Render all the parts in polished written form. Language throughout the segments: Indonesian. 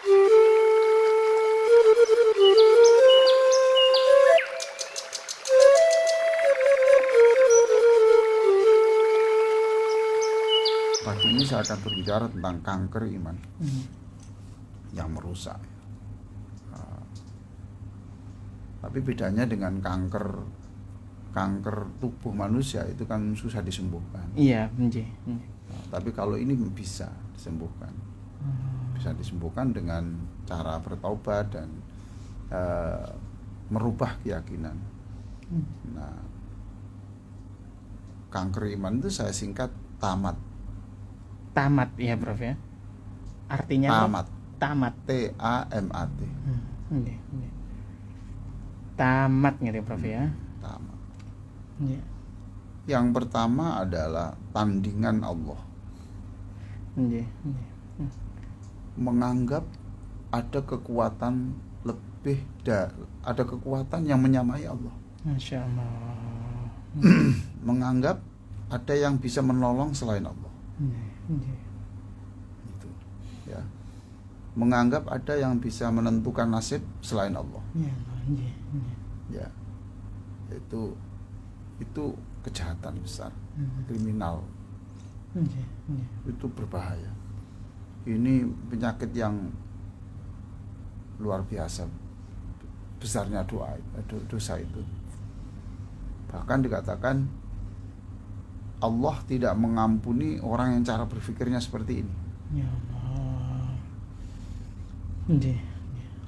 Pagi ini saya akan berbicara tentang kanker iman yang merusak. Tapi bedanya dengan kanker tubuh manusia itu kan susah disembuhkan. Iya, nggih. Tapi kalau ini bisa disembuhkan. Bisa disembuhkan dengan cara bertaubat dan merubah keyakinan. Nah, kanker iman itu saya singkat tamat. Tamat ya, Prof ya. Artinya Tamat. Tamat. T-A-M-A-T. Nggih, nggih. Tamat gitu, Prof ya. Tamat. Nggih. Yang pertama adalah tandingan Allah. Nggih, nggih. Menganggap ada kekuatan lebih ada kekuatan yang menyamai Allah. Masya Allah. Menganggap ada yang bisa menolong selain Allah. Itu, ya. Menganggap ada yang bisa menentukan nasib selain Allah. Ya. Itu kejahatan besar, kriminal. Itu berbahaya. Ini penyakit yang luar biasa besarnya dosa itu. Bahkan dikatakan Allah tidak mengampuni orang yang cara berpikirnya seperti ini. Ya Allah.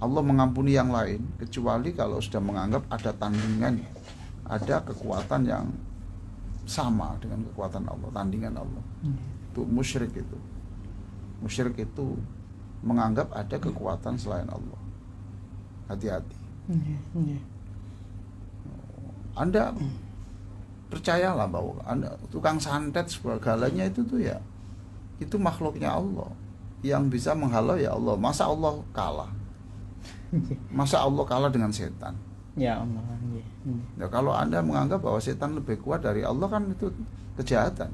Allah mengampuni yang lain kecuali kalau sudah menganggap ada tandingan, ada kekuatan yang sama dengan kekuatan Allah, tandingan Allah. Itu musyrik itu. Musyrik itu menganggap ada kekuatan selain Allah. Hati-hati. Anda percayalah bahwa Anda tukang santet segalanya itu tuh ya, itu makhluknya Allah. Yang bisa menghalau ya Allah. Masa Allah kalah? Masa Allah kalah dengan setan? Ya Allah. Ya, kalau Anda menganggap bahwa setan lebih kuat dari Allah, kan itu kejahatan.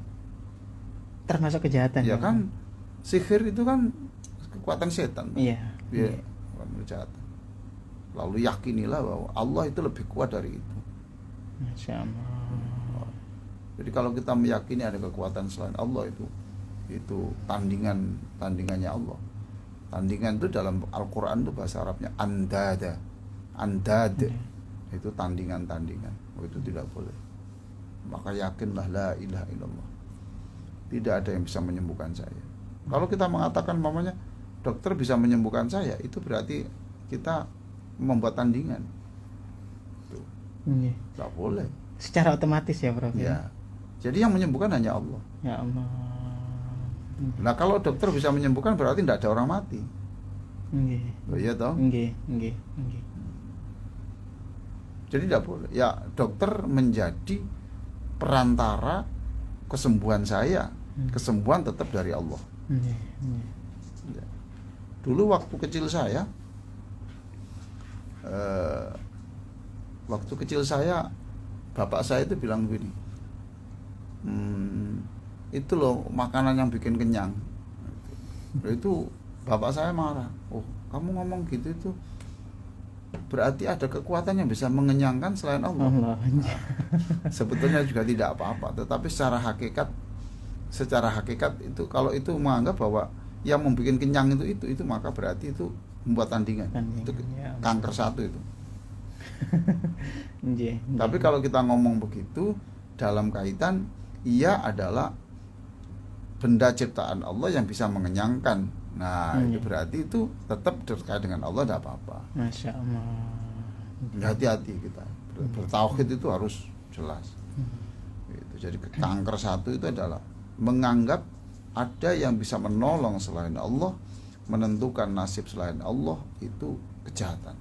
Termasuk kejahatan. Ya kan, sihir itu kan kekuatan setan. Iya. Ya, kejahatan. Lalu yakinilah bahwa Allah itu lebih kuat dari itu. Masya Allah. Jadi kalau kita meyakini ada kekuatan selain Allah, itu tandingannya Allah. Tandingan itu dalam Al-Quran itu bahasa Arabnya andad. Itu tandingan. Itu tidak boleh. Maka yakinlah la ilaha illallah. Tidak ada yang bisa menyembuhkan saya. Kalau kita mengatakan mamanya dokter bisa menyembuhkan saya, itu berarti kita membuat tandingan. Tuh. Tidak boleh. Secara otomatis ya, Prof. Ya. Jadi yang menyembuhkan hanya Allah. Ya Allah. Nah, kalau dokter bisa menyembuhkan berarti tidak ada orang mati. Oh, iya toh? Nggih. Jadi tidak boleh. Ya, dokter menjadi perantara kesembuhan saya. Kesembuhan tetap dari Allah. Ya. Dulu waktu kecil saya, bapak saya itu bilang begini, itu loh makanan yang bikin kenyang. Itu bapak saya marah. Oh, kamu ngomong gitu itu berarti ada kekuatan yang bisa mengenyangkan selain Allah. Sebetulnya juga tidak apa-apa, tetapi secara hakikat itu kalau itu menganggap bahwa yang membuat kenyang itu maka berarti itu membuat tandingan. Itu kanker satu itu. Tapi kalau kita ngomong begitu dalam kaitan ia adalah benda ciptaan Allah yang bisa mengenyangkan. Nah, itu berarti itu tetap terkait dengan Allah, tidak apa-apa. Masya Allah. Hati-hati kita. Bertauhid itu harus jelas. Gitu. Jadi kanker satu itu adalah menganggap ada yang bisa menolong selain Allah, menentukan nasib selain Allah, itu kejahatan.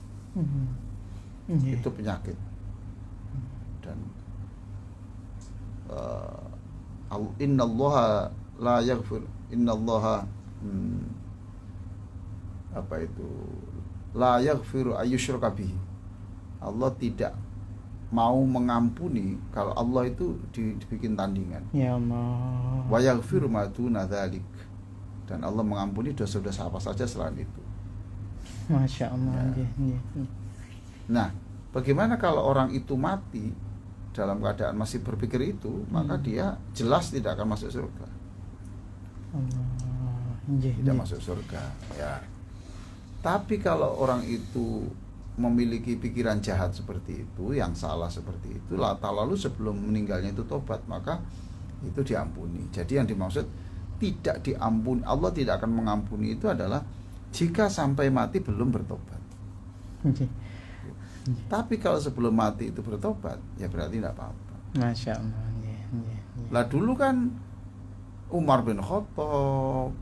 Itu penyakit. Dan innallaha la yaghfir innallaha la yaghfiru ayyushraka bihi. Allah tidak mau mengampuni kalau Allah itu dibikin tandingan. Ya Allah. Wa yaghfiru ma duna dzalik. Dan Allah mengampuni dosa-dosa apa saja selain itu. Masya Allah. Ya. Nggih, nggih. Nah, bagaimana kalau orang itu mati dalam keadaan masih berpikir itu, maka dia jelas tidak akan masuk surga. Allah. Nggih, Tidak nggih. masuk surga, ya. Tapi kalau orang itu memiliki pikiran jahat seperti itu, yang salah seperti itu, lalu sebelum meninggalnya itu tobat, maka itu diampuni. Jadi yang dimaksud tidak diampuni, Allah tidak akan mengampuni itu adalah jika sampai mati belum bertobat. Nggih. Tapi kalau sebelum mati itu bertobat, ya berarti tidak apa-apa. Masya Allah. Nggih, nggih, nggih. Lah dulu kan Umar bin Khattab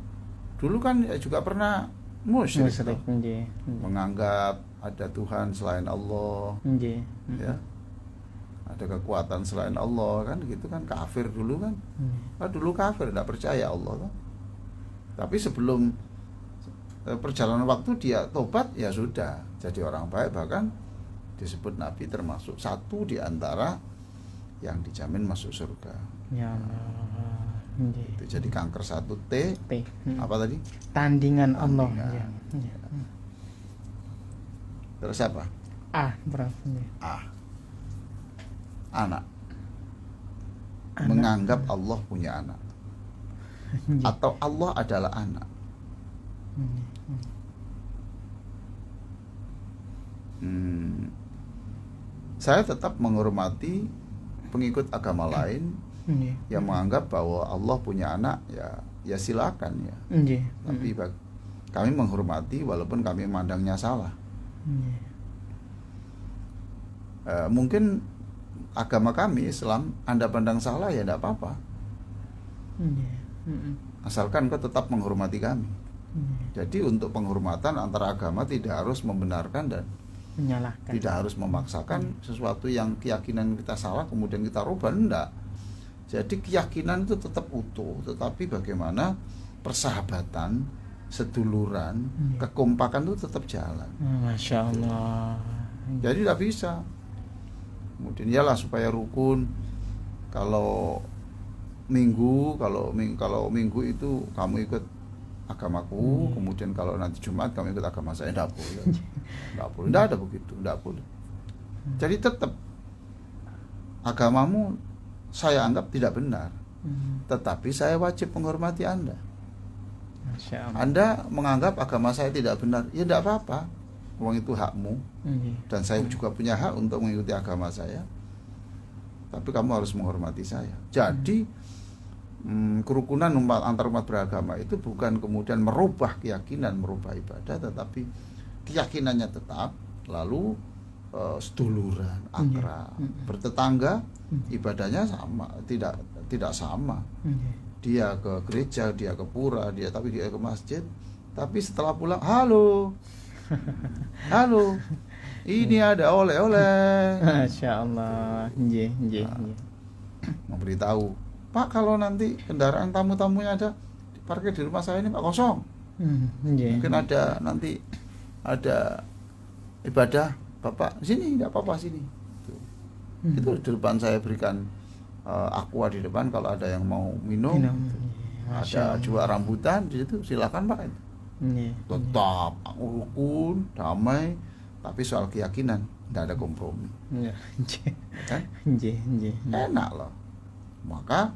dulu kan juga pernah musyrik, Musyrik. Nggih, nggih. menganggap ada Tuhan selain Allah, Nggih. ya, ada kekuatan selain Allah, kan gitu kan, kafir dulu kan. Nggih. Dulu kafir, tidak percaya Allah kan. Tapi sebelum perjalanan waktu dia tobat, ya sudah jadi orang baik, bahkan disebut Nabi termasuk satu di antara yang dijamin masuk surga. Ya Allah. Nggih. Itu jadi kanker 1T. T. Apa tadi? Tandingan Allah. Tandingan. Ya. Ya. Terus apa? A, Prof. Nggih. Anak. Anak. Menganggap Allah punya anak, Nggih. atau Allah adalah anak. Nggih. Saya tetap menghormati pengikut agama lain Nggih. yang menganggap bahwa Allah punya anak, ya silakan ya. Nggih. Tapi kami menghormati walaupun kami memandangnya salah. Nggih. Mungkin agama kami Islam Anda pandang salah, ya tidak apa-apa, Nggih. asalkan kau tetap menghormati kami. Nggih. Jadi untuk penghormatan antara agama tidak harus membenarkan dan Menyalahkan. tidak harus memaksakan sesuatu yang keyakinan kita salah kemudian kita rubah, enggak. Jadi keyakinan itu tetap utuh, tetapi bagaimana persahabatan, seduluran, kekompakan itu tetap jalan. Masya Allah. Jadi tidak bisa. Kemudian iyalah supaya rukun. Kalau minggu itu kamu ikut agamaku, kemudian kalau nanti Jumat kamu ikut agama saya, tidak boleh. Tidak boleh. Tidak ada begitu, tidak boleh. Jadi tetap agamamu saya anggap tidak benar, tetapi saya wajib menghormati Anda. Masya Allah. Anda menganggap agama saya tidak benar, ya tidak apa-apa. Uang itu hakmu, Nggih. dan saya juga punya hak untuk mengikuti agama saya. Tapi kamu harus menghormati saya. Jadi kerukunan antar umat beragama itu bukan kemudian merubah keyakinan, merubah ibadah, tetapi keyakinannya tetap, lalu seduluran, akrab, bertetangga, ibadahnya sama, tidak sama. Nggih. Dia ke gereja, dia ke pura, dia ke masjid, tapi setelah pulang, halo, ini ada oleh-oleh, Masya Allah. Nggih, nggih, nggih. memberitahu, Pak, kalau nanti kendaraan tamu-tamunya ada parkir di rumah saya ini Pak, kosong. Nggih. Mungkin nanti ada ibadah, Bapak sini, tidak apa-apa sini. Itu di depan saya berikan aqua di depan, kalau ada yang mau minum. Masya Ada jual rambutan di situ, silakan Pak. Nggih. Tetap rukun, damai, tapi soal keyakinan tidak ada kompromi. Nggih. Kan? Nggih, nggih. Enak loh. Maka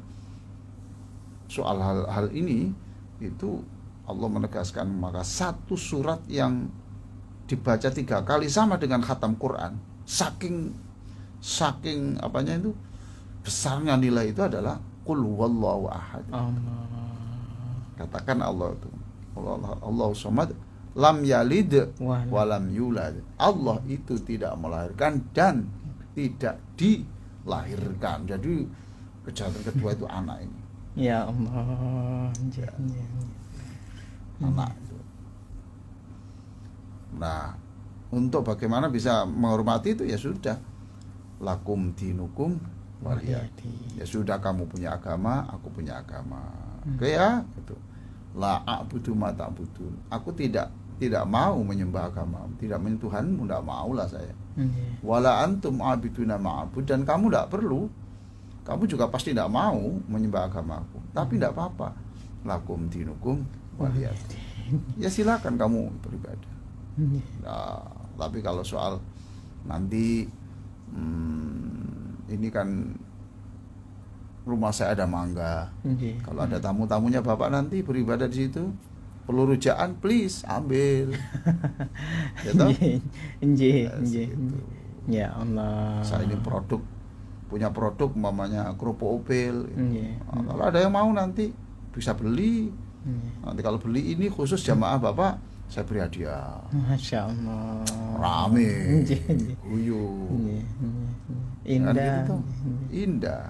soal hal ini itu Allah menegaskan, maka satu surat yang dibaca 3 kali sama dengan khatam Quran, saking apanya itu besarnya nilai itu adalah Qul huwallahu ahad. Allah. Katakan Allah itu Allah somad, lam yalid walam yulad. Allah itu tidak melahirkan dan tidak dilahirkan. Jadi kejahatan kedua itu anak ini. Ya Allah. Anak itu. Nah, untuk bagaimana bisa menghormati itu, ya sudah, lakum dinukum waliyadi. Ya sudah, kamu punya agama, aku punya agama. Oke ya, gitu. La a'budu ma ta'budun. Aku tidak mau menyembah agama, tidak menyembah Tuhanmu, tidak maulah saya. Wala antum a'biduna ma'abud, dan kamu tidak perlu. Kamu juga pasti tidak mau menyembah agamaku. Tapi tidak apa-apa. Lakum dinukum waliyadi. Ya silakan kamu beribadah. Nggih. Nah, tapi kalau soal nanti ini kan rumah saya ada mangga. Nggih. Kalau ada tamu-tamunya Bapak nanti beribadah di situ, perlu rujaan, please ambil. Ya toh? Nggih. Nggih. Ya, Nggih. segitu. Ya Allah. Saya ini punya produk umpamanya kerupuk opel. Nggih. Nah, kalau ada yang mau nanti bisa beli. Nggih. Nanti kalau beli ini khusus jamaah Bapak, saya beri hadiah. Masya Allah. Rame, Nggih, nggih. guyup. Nggih, nggih. Kan Indah. gitu toh. Nggih. Indah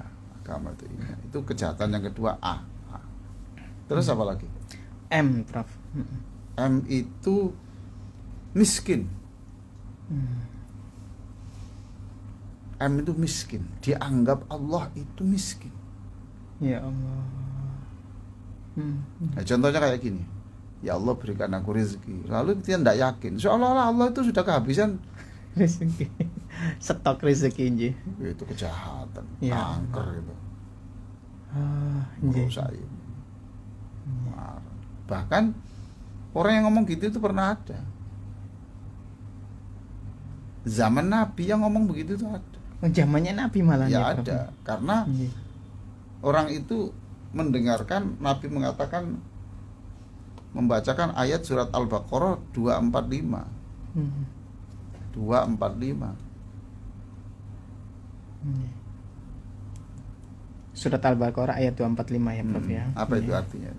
agama itu indah. Itu kejahatan yang kedua A. Terus apa lagi? M, Prof. M itu miskin. M itu miskin. Dianggap Allah itu miskin. Ya Allah. Nah, contohnya kayak gini. Ya Allah berikan aku rezeki. Lalu dia tidak yakin. Seolah-olah Allah itu sudah kehabisan. Rezeki. Stok rezeki nggih. Itu kejahatan, Ya kanker itu. Nggih. Merusak ini. Bahkan orang yang ngomong gitu itu pernah ada. Zaman Nabi yang ngomong begitu itu ada. Zamannya Nabi malah Ya Prof. ada. Karena Nggih. orang itu mendengarkan Nabi mengatakan, membacakan ayat surat Al-Baqarah 245. 245. Nggih. Surat Al-Baqarah ayat 245 ya Prof ya. Apa itu Nggih. artinya?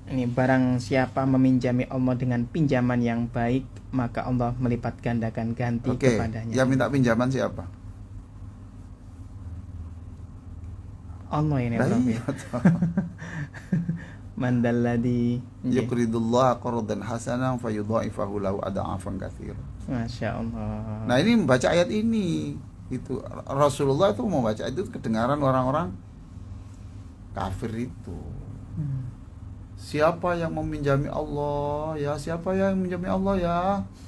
Ini barang siapa meminjami Allah dengan pinjaman yang baik, maka Allah melipat gandakan ganti Oke, kepadanya. yang minta pinjaman siapa? Allah ini Lah Prof iya ya. toh. Mandalladzi. Nggih. Yuqridullah qardan hasanan fayudha'ifahu lahu ad'afan katsira. Masya Allah. Nah, ini membaca ayat ini itu Rasulullah itu membaca itu kedengaran orang-orang kafir itu. Siapa yang meminjami Allah ya, siapa yang meminjami Allah ya,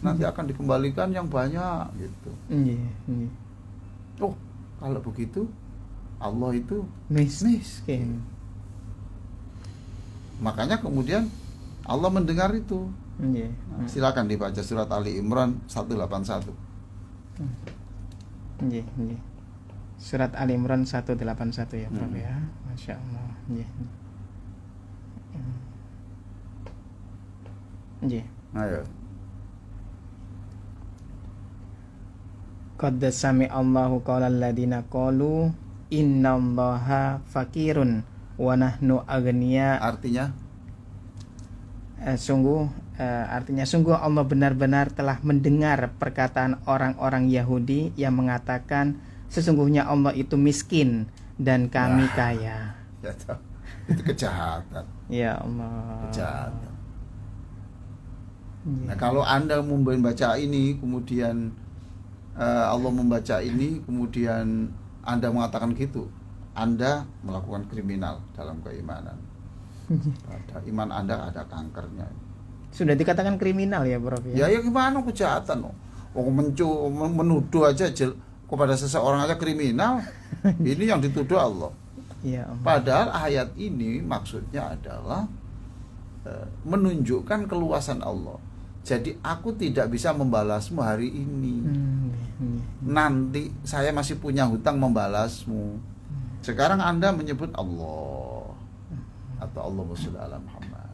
nanti akan dikembalikan yang banyak gitu. Nggih, nggih. Oh, kalau begitu Allah itu Miskin. makanya kemudian Allah mendengar itu. Nggih. Silakan dibaca surat Ali Imran 181. Nggih, nggih. Surat Ali Imran 181 ya, Prof ya. Masya Allah. Nggih. Nggih. Ayo. Qad sami Allahu qaulal ladina qalu innallaha fakirun wa nahnu aghnia. Artinya Artinya sungguh Allah benar-benar telah mendengar perkataan orang-orang Yahudi yang mengatakan sesungguhnya Allah itu miskin dan kami kaya. ya toh, itu kejahatan. Ya Allah. Kejahatan. Ya. Nah, kalau Anda membaca ini kemudian Allah membaca ini kemudian Anda mengatakan gitu, Anda melakukan kriminal dalam keimanan. Pada iman Anda ada kankernya. Sudah dikatakan kriminal ya, Prof ya. Ya gimana kejahatan? Menuduh aja kepada seseorang aja kriminal. Ini yang dituduh Allah. Ya Allah. Padahal ayat ini maksudnya adalah menunjukkan keluasan Allah. Jadi aku tidak bisa membalasmu hari ini. Nanti saya masih punya hutang membalasmu. Sekarang Anda menyebut Allah atau Allahumma sholli ala Muhammad.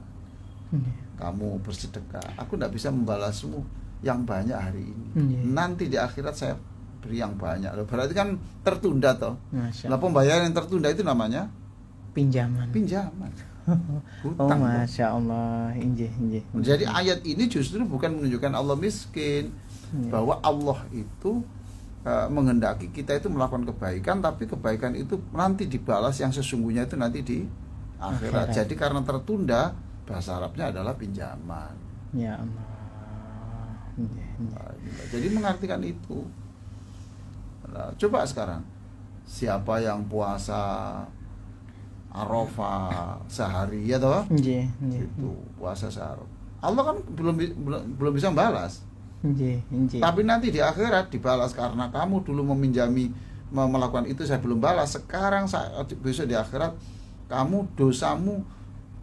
Kamu bersedekah, aku tidak bisa membalasmu yang banyak hari ini. Nanti di akhirat saya beri yang banyak. Berarti kan tertunda toh. Nah, pembayaran yang tertunda itu namanya pinjaman. Hutang. Oh, Masya Allah. Injih. Jadi ayat ini justru bukan menunjukkan Allah miskin, bahwa Allah itu menghendaki kita itu melakukan kebaikan, tapi kebaikan itu nanti dibalas yang sesungguhnya itu nanti di akhirat. Jadi karena tertunda, bahasa Arabnya adalah pinjaman. Ya Allah. Jadi mengartikan itu. Nah, coba sekarang siapa yang puasa Arafah sehari ya toh? Itu puasa sehari. Allah kan belum bisa membalas. Tapi nanti di akhirat dibalas karena kamu dulu melakukan itu saya belum balas. Sekarang besok di akhirat kamu dosamu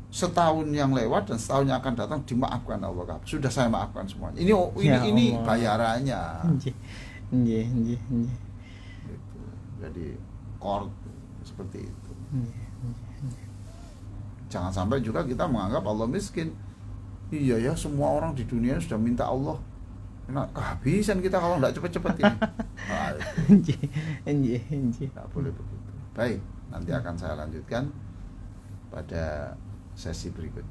setahun yang lewat dan setahun yang akan datang dimaafkan Allah. Sudah saya maafkan semuanya. Ini Ya ini Allah. bayarannya. Nggih. Nggih, nggih, nggih. Gitu. Jadi court seperti itu. Nggih. Jangan sampai juga kita menganggap Allah miskin. Iya ya, semua orang di dunia sudah minta Allah. Nah, kehabisan kita kalau nggak cepet-cepet ini. Nah, itu Nggih. Nggih, nggih. nggak boleh begitu. Baik, nanti akan saya lanjutkan pada sesi berikutnya.